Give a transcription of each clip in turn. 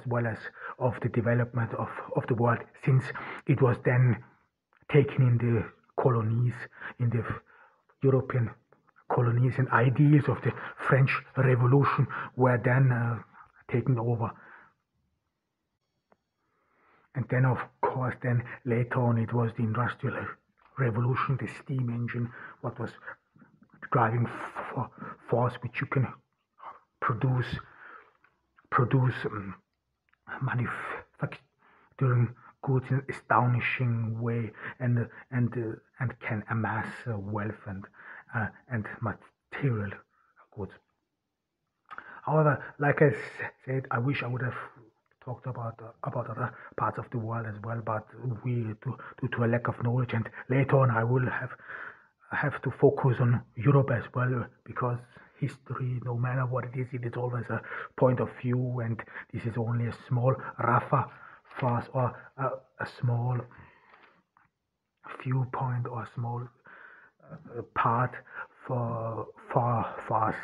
as well as of the development of the world, since it was then taken in the colonies, in the European colonies, and ideas of the French Revolution were then taken over. And then, of course, then later on, it was the Industrial Revolution, the steam engine, what was driving force, which you can produce manufacturing goods in an astonishing way, and can amass wealth and material goods. However, like I said, I wish I would have talked about other parts of the world as well, but we due to a lack of knowledge, and later on I will have to focus on Europe as well, because history, no matter what it is always a point of view, and this is only a small rougher for us, or a small viewpoint, or a small part for us,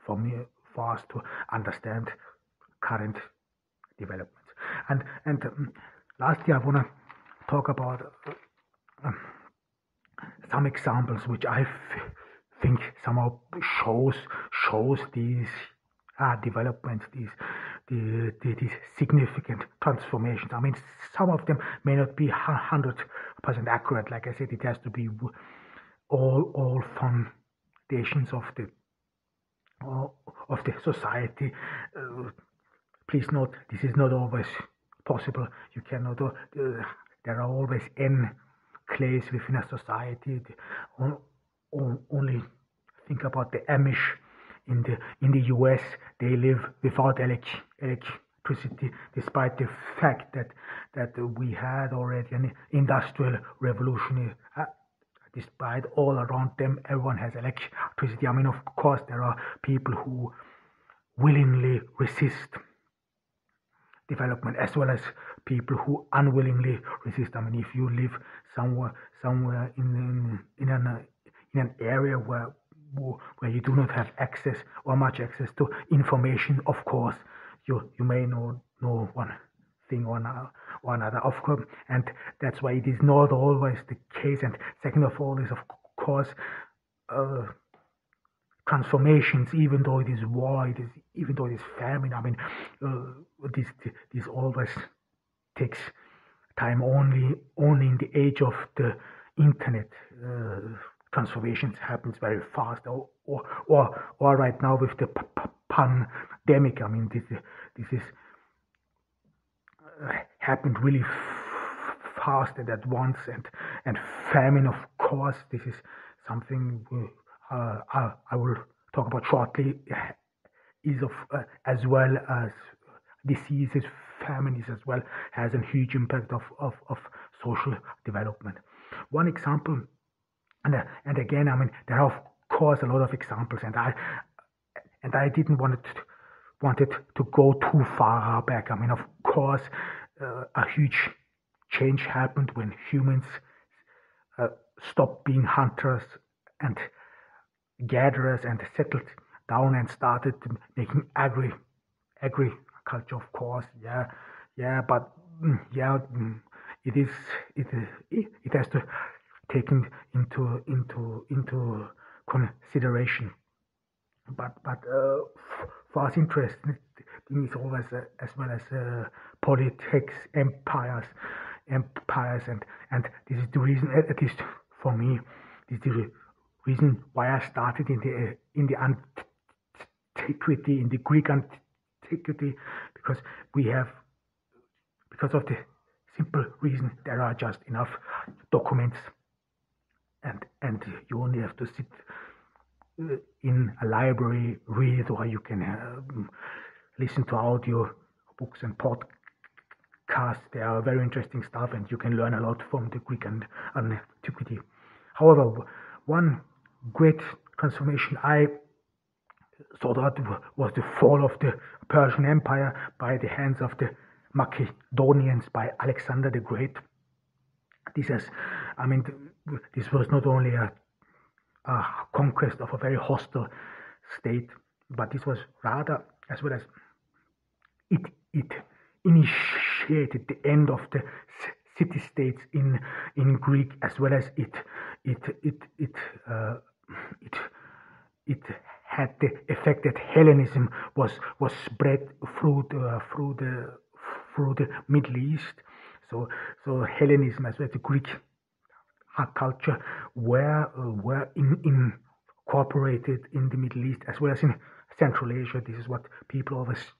for us to understand current developments. And lastly, I want to talk about some examples which I think somehow shows these developments, these significant transformations. I mean, some of them may not be 100% accurate. Like I said, it has to be all foundations of the society. Please note, this is not always possible. You cannot. There are always enclaves within a society. Only think about the Amish in the US. They live without electricity, despite the fact that we had already an industrial revolution. Despite all around them, everyone has electricity. I mean, of course, there are people who willingly resist development, as well as people who unwillingly resist. I mean, if you live somewhere in an area where you do not have access or much access to information, of course, you may know one thing or another, of course, and that's why it is not always the case. And second of all is, of course, transformations, even though it is war, even though it is famine. I mean, this always takes time. Only in the age of the internet, transformations happens very fast. Or right now with the pandemic. I mean, this is happened really fast and at once, and famine, of course, this is something I will talk about shortly, is of as well as diseases. Famine is as well has a huge impact of social development. One example, and again, I mean, there are of course a lot of examples, and I didn't want it to go too far back. I mean, of course, a huge change happened when humans stopped being hunters and gatherers and settled down and started making agriculture. Of course, but it has to taken into consideration. But for us, interesting thing is always as well as politics, empires, and this is the reason, at least for me, this is the reason why I started in the antiquity, in the Greek antiquity, because of the simple reason there are just enough documents, and you only have to sit in a library, read, or you can listen to audio books and podcasts. They are very interesting stuff, and you can learn a lot from the Greek and antiquity. However, one great transformation I saw that was the fall of the Persian Empire by the hands of the Macedonians, by Alexander the Great. This was not only a conquest of a very hostile state, but this was rather, as well as it initiated the end of the city-states in Greek, as well as it it had the effect that Hellenism was spread through the Middle East. So Hellenism, as well as the Greek culture, were incorporated in the Middle East as well as in Central Asia. This is what people always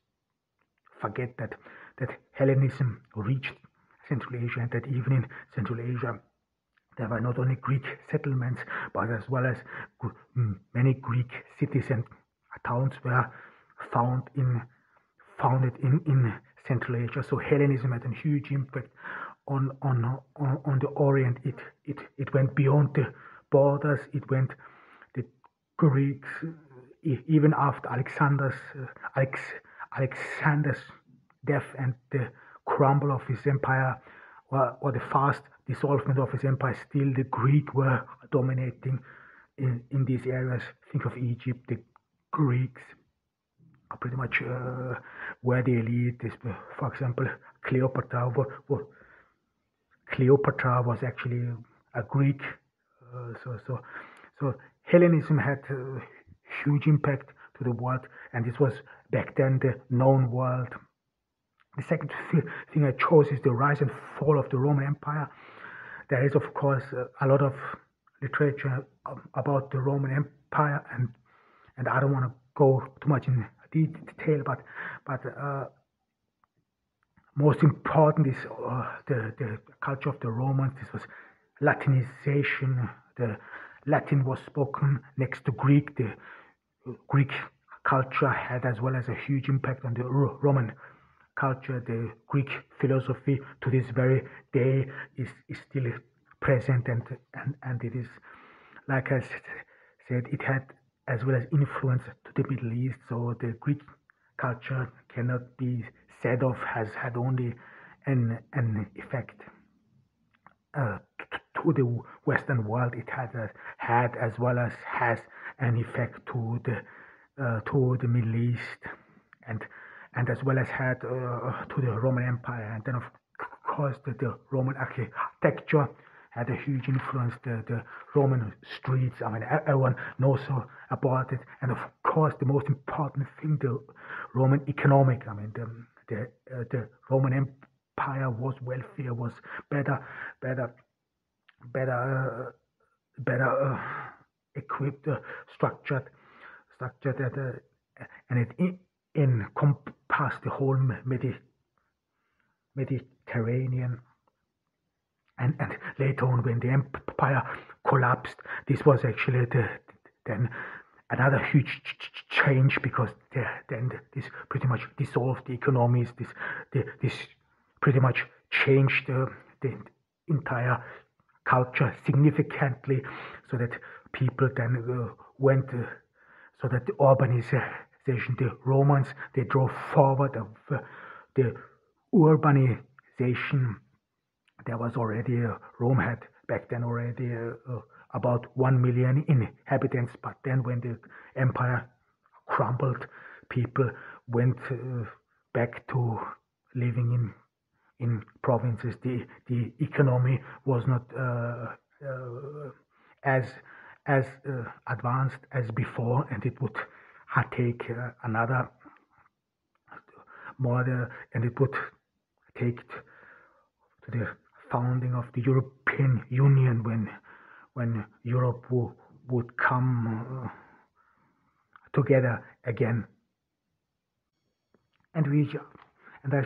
forget, that Hellenism reached Central Asia, and that even in Central Asia there were not only Greek settlements, but as well as many Greek cities and towns were founded in Central Asia. So Hellenism had a huge impact on the Orient. It went beyond the borders. It went the Greeks, even after Alexander's death and the crumble of his empire, or the fast dissolvement of his empire, still the Greek were dominating in these areas. Think of Egypt. The Greeks are pretty much where the elite is. For example, Cleopatra was actually a Greek. So Hellenism had a huge impact to the world, and this was back then the known world. The second thing I chose is the rise and fall of the Roman Empire. There is, of course, a lot of literature about the Roman Empire, and I don't want to go too much in detail, but most important is the culture of the Romans. This was Latinization. The Latin was spoken next to Greek. The Greek culture had as well as a huge impact on the Roman culture. The Greek philosophy to this very day is still present, and it is, like I said, it had as well as influence to the Middle East. So the Greek culture cannot be said of has had only an effect to the Western world. It had as well as has an effect to the Middle East, and as well as had to the Roman Empire. And then of course the Roman architecture had a huge influence. The Roman streets, I mean, everyone knows about it. And of course the most important thing, the Roman economic, I mean, the Roman Empire was wealthier, was better equipped, structured, and it encompassed the whole Mediterranean. And later on, when the empire collapsed, this was actually then another huge change, because then this pretty much dissolved the economies. This pretty much changed the entire culture significantly, so that people then went, so that the urbanization, the Romans, they drove forward of the urbanization. There was already, Rome had back then already about 1 million inhabitants, but then when the empire crumbled, people went back to living in provinces. The economy was not as advanced as before, and it would take another more, and it would take to the founding of the European Union, when Europe would come together again. And I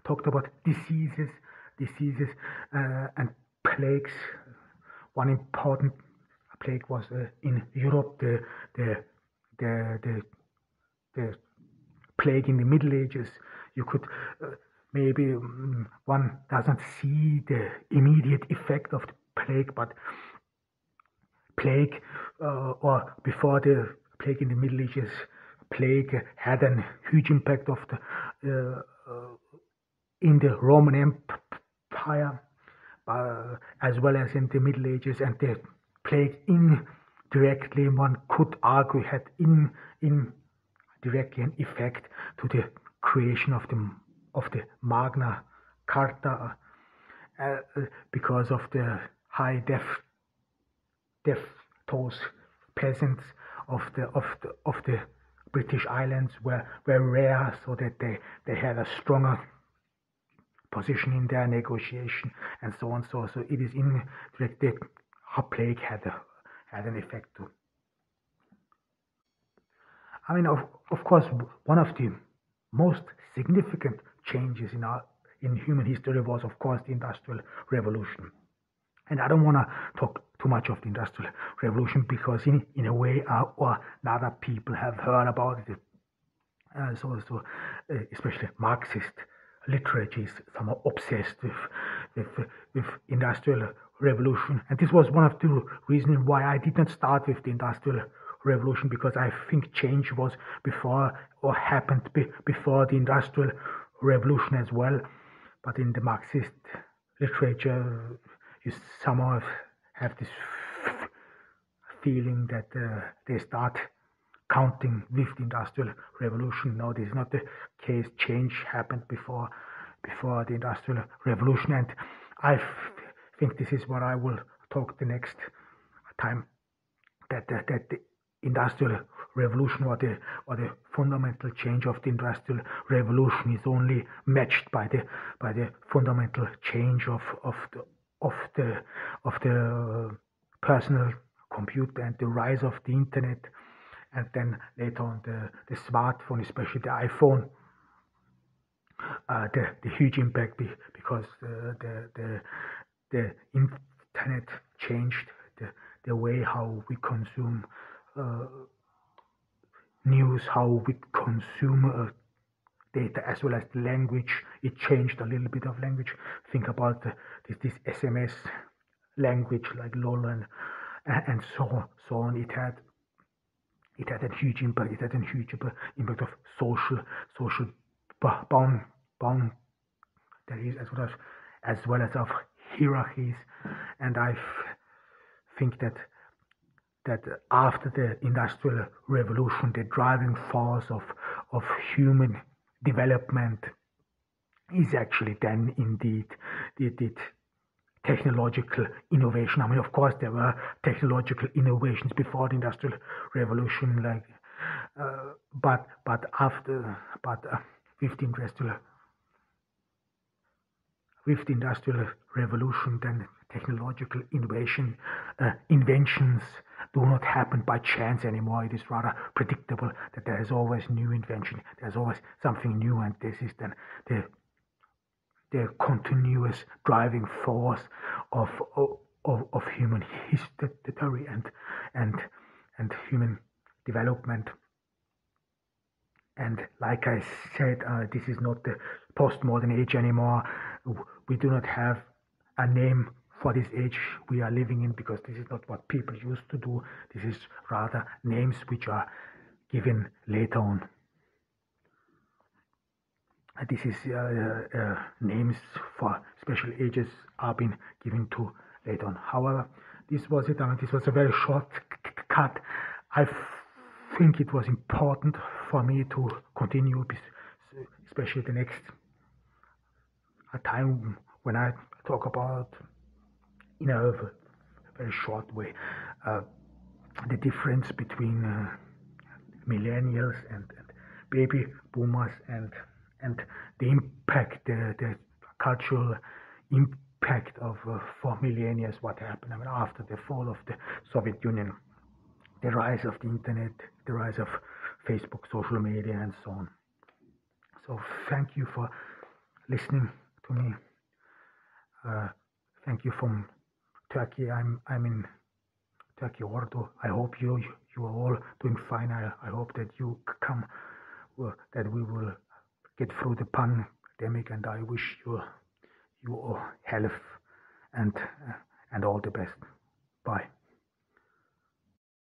talked about diseases and plagues. One important plague was in Europe, the plague in the Middle Ages. You could maybe one doesn't see the immediate effect of the plague, but plague or before the plague in the Middle Ages, plague had a huge impact of the in the Roman Empire, as well as in the Middle Ages. And the plague indirectly, one could argue, had indirectly an effect to the creation of the of the Magna Carta, because of the high death tolls. Peasants of the British Islands were rare, so that they had a stronger position in their negotiation and so on. So it is indirected how plague had an effect too. I mean, of course, one of the most significant changes in human history was, of course, the Industrial Revolution. And I don't want to talk too much of the Industrial Revolution, because in a way or another people have heard about it. Especially Marxist literature is somehow obsessed with Industrial Revolution. And this was one of the reasons why I did not start with the Industrial Revolution, because I think change was before, or happened before, the Industrial Revolution as well. But in the Marxist literature, you somehow have this feeling that they start counting with the Industrial Revolution. No, this is not the case. Change happened before the Industrial Revolution, and I think this is what I will talk the next time. That the Industrial Revolution, or the fundamental change of the Industrial Revolution, is only matched by the fundamental change of the personal computer and the rise of the internet, and then later on the smartphone, especially the iPhone. The huge impact, because the internet changed the way how we consume news, how we consume data, as well as the language. It changed a little bit of language. Think about this SMS language, like LOL and so on. It had a huge impact. It had a huge impact of social boundaries, as well as of hierarchies. And I think that after the Industrial Revolution, the driving force of human development is actually then indeed the technological innovation. I mean, of course, there were technological innovations before the Industrial Revolution, but with the Industrial Revolution, then technological inventions do not happen by chance anymore. It is rather predictable that there is always new invention. There's always something new, and this is then the continuous driving force of human history and human development. And like I said, this is not the postmodern age anymore. We do not have a name for this age we are living in, because this is not what people used to do. This is rather names which are given later on. This is names for special ages are being given to later on. However, this was it. I mean, this was a very short cut. I think it was important for me to continue, especially the next time when I talk about, in a very short way, the difference between millennials and baby boomers, and the impact, the cultural impact of for millennials, what happened. I mean, after the fall of the Soviet Union, the rise of the internet, the rise of Facebook, social media, and so on. So thank you for listening to me. Thank you from Turkey. I'm in Turkey, Ordu. I hope you are all doing fine. I hope that you come, that we will get through the pandemic, and I wish you health and all the best. Bye.